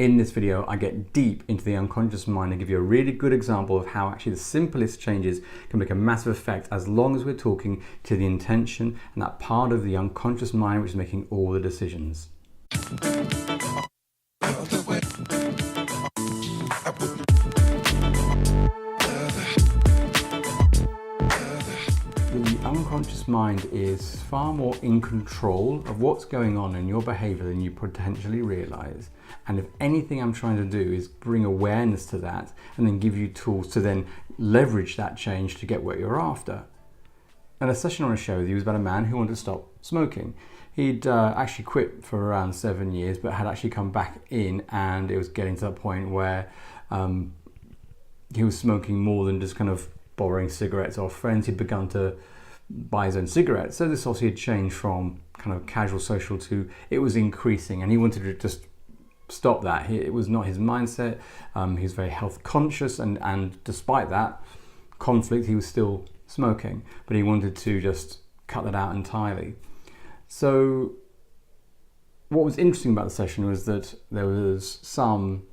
In this video, I get deep into the unconscious mind and give you a really good example of how actually the simplest changes can make a massive effect as long as we're talking to the intention and that part of the unconscious mind which is making all the decisions. The unconscious mind is far more in control of what's going on in your behavior than you potentially realize. And if anything I'm trying to do is bring awareness to that and then give you tools to then leverage that change to get what you're after. And a session I want to share with you was about a man who wanted to stop smoking. He'd actually quit for around 7 years, but had actually come back in, and it was getting to that point where he was smoking more than just kind of borrowing cigarettes off friends. He'd begun to buy his own cigarettes. So this obviously had changed from kind of casual social to it was increasing, and he wanted to just stop that. It was not his mindset. He was very health conscious, and despite that conflict, he was still smoking, but he wanted to just cut that out entirely. So what was interesting about the session was that there was some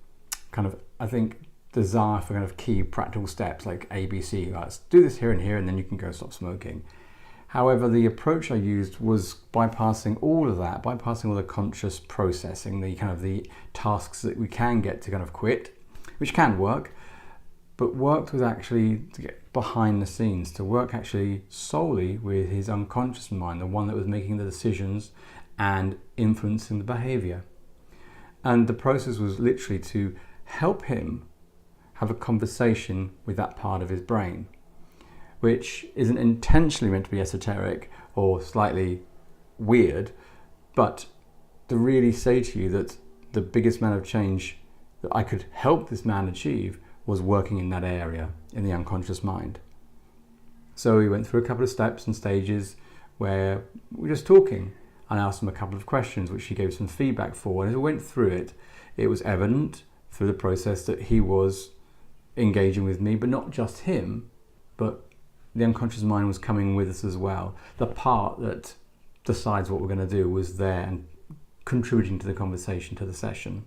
kind of, I think, desire for kind of key practical steps like ABC. Let's do this here, and then you can go stop smoking. However, the approach I used was bypassing all of that, bypassing all the conscious processing, the kind of the tasks that we can get to kind of quit, which can work, but worked with actually to get behind the scenes, to work actually solely with his unconscious mind, the one that was making the decisions and influencing the behavior. And the process was literally to help him have a conversation with that part of his brain, which isn't intentionally meant to be esoteric or slightly weird, but to really say to you that the biggest amount of change that I could help this man achieve was working in that area, in the unconscious mind. So we went through a couple of steps and stages where we were just talking. I asked him a couple of questions, which he gave some feedback for. And as we went through it, it was evident through the process that he was engaging with me, but not just him, but the unconscious mind was coming with us as well. The part that decides what we're going to do was there and contributing to the conversation, to the session.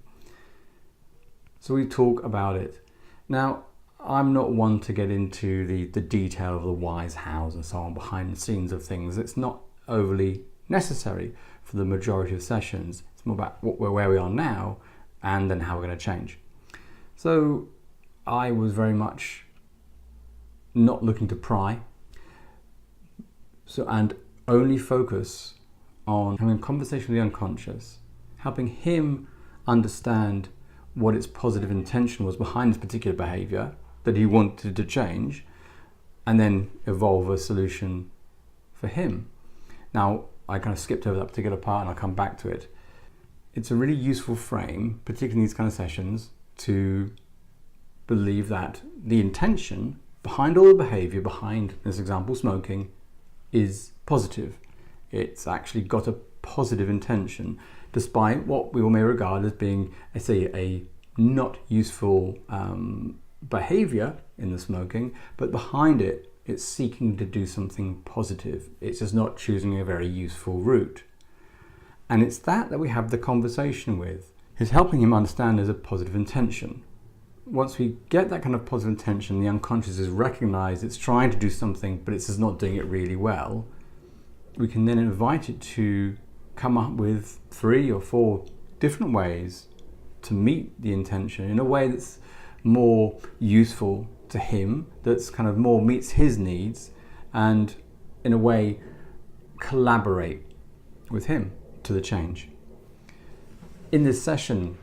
So we talk about it. Now, I'm not one to get into the detail of the whys, hows and so on behind the scenes of things. It's not overly necessary for the majority of sessions. It's more about where we are now and then how we're going to change. So I was very much not looking to pry, and only focus on having a conversation with the unconscious, helping him understand what its positive intention was behind this particular behavior that he wanted to change, and then evolve a solution for him. Now, I kind of skipped over that particular part and I'll come back to it. It's a really useful frame, particularly in these kind of sessions, to believe that the intention behind all the behavior, behind, in this example, smoking, is positive. It's actually got a positive intention, despite what we all may regard as being, I say, a not useful behavior in the smoking, but behind it, it's seeking to do something positive. It's just not choosing a very useful route. And it's that we have the conversation with. It's helping him understand there's a positive intention. Once we get that kind of positive intention, the unconscious is recognized, it's trying to do something, but it's just not doing it really well. We can then invite it to come up with 3 or 4 different ways to meet the intention in a way that's more useful to him, that's kind of more meets his needs, and in a way collaborate with him to the change. In this session,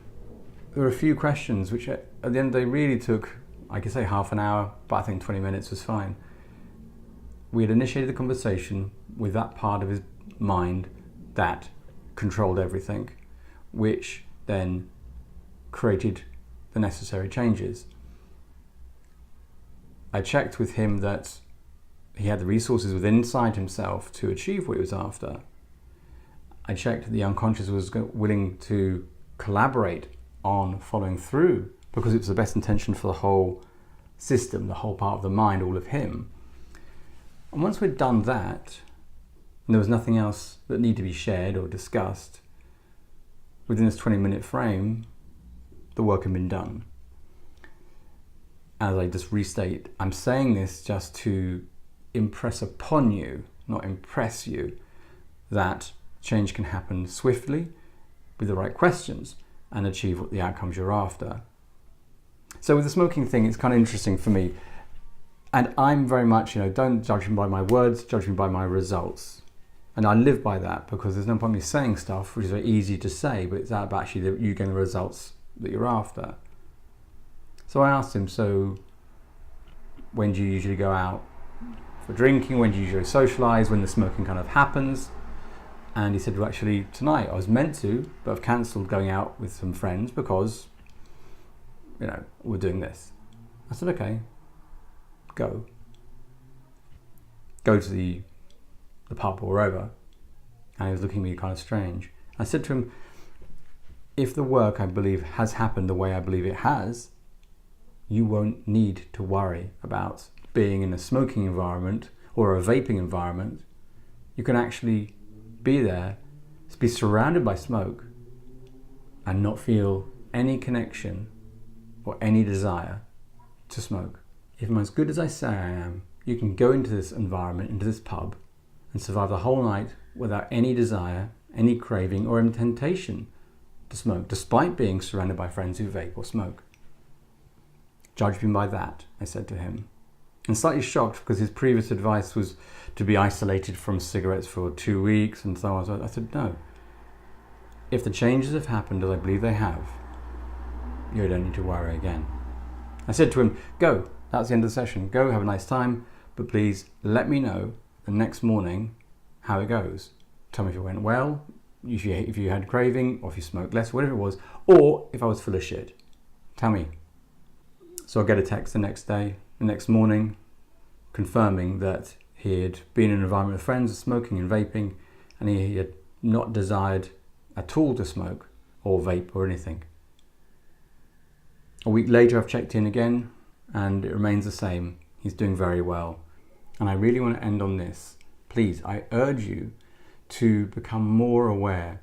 there were a few questions which at the end they really took, I could say half an hour, but I think 20 minutes was fine. We had initiated the conversation with that part of his mind that controlled everything, which then created the necessary changes. I checked with him that he had the resources within inside himself to achieve what he was after. I checked that the unconscious was willing to collaborate on following through because it was the best intention for the whole system, the whole part of the mind, all of him. And once we'd done that, and there was nothing else that needed to be shared or discussed, within this 20-minute frame, the work had been done. As I just restate, I'm saying this just to impress upon you, not impress you, that change can happen swiftly with the right questions and achieve what the outcomes you're after. So with the smoking thing, it's kind of interesting for me. And I'm very much, don't judge me by my words, judge me by my results. And I live by that, because there's no point me saying stuff which is very easy to say, but it's about actually you getting the results that you're after. So I asked him, so when do you usually go out for drinking? When do you usually socialise? When the smoking kind of happens? And he said, well, actually tonight I was meant to, but I've cancelled going out with some friends because, we're doing this. I said, okay, go to the pub or wherever. And he was looking at me kind of strange. I said to him, if the work I believe has happened the way I believe it has, you won't need to worry about being in a smoking environment or a vaping environment. You can actually be there, be surrounded by smoke, and not feel any connection or any desire to smoke. If I'm as good as I say I am, you can go into this environment, into this pub, and survive the whole night without any desire, any craving, or any temptation to smoke, despite being surrounded by friends who vape or smoke. Judge me by that, I said to him. And slightly shocked, because his previous advice was to be isolated from cigarettes for 2 weeks and so on. So I said, no. If the changes have happened as I believe they have, you don't need to worry again. I said to him, go, that's the end of the session. Go, have a nice time, but please let me know the next morning how it goes. Tell me if it went well, if you had craving, or if you smoked less, whatever it was, or if I was full of shit. Tell me. So I get a text the next morning, confirming that he had been in an environment with friends smoking and vaping, and he had not desired at all to smoke or vape or anything. A week later I've checked in again and it remains the same. He's doing very well. And I really want to end on this. Please, I urge you to become more aware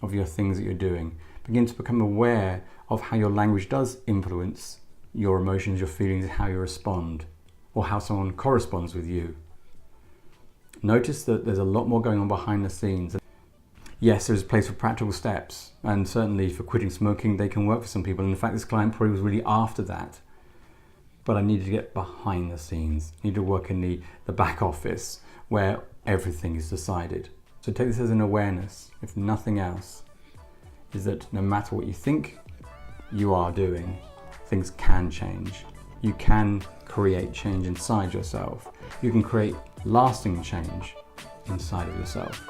of your things that you're doing. Begin to become aware of how your language does influence your emotions, your feelings, how you respond, or how someone corresponds with you. Notice that there's a lot more going on behind the scenes. Yes, there's a place for practical steps, and certainly for quitting smoking, they can work for some people. And in fact, this client probably was really after that. But I needed to get behind the scenes. I need to work in the back office where everything is decided. So take this as an awareness, if nothing else, is that no matter what you think you are doing, things can change. You can create change inside yourself. You can create lasting change inside of yourself.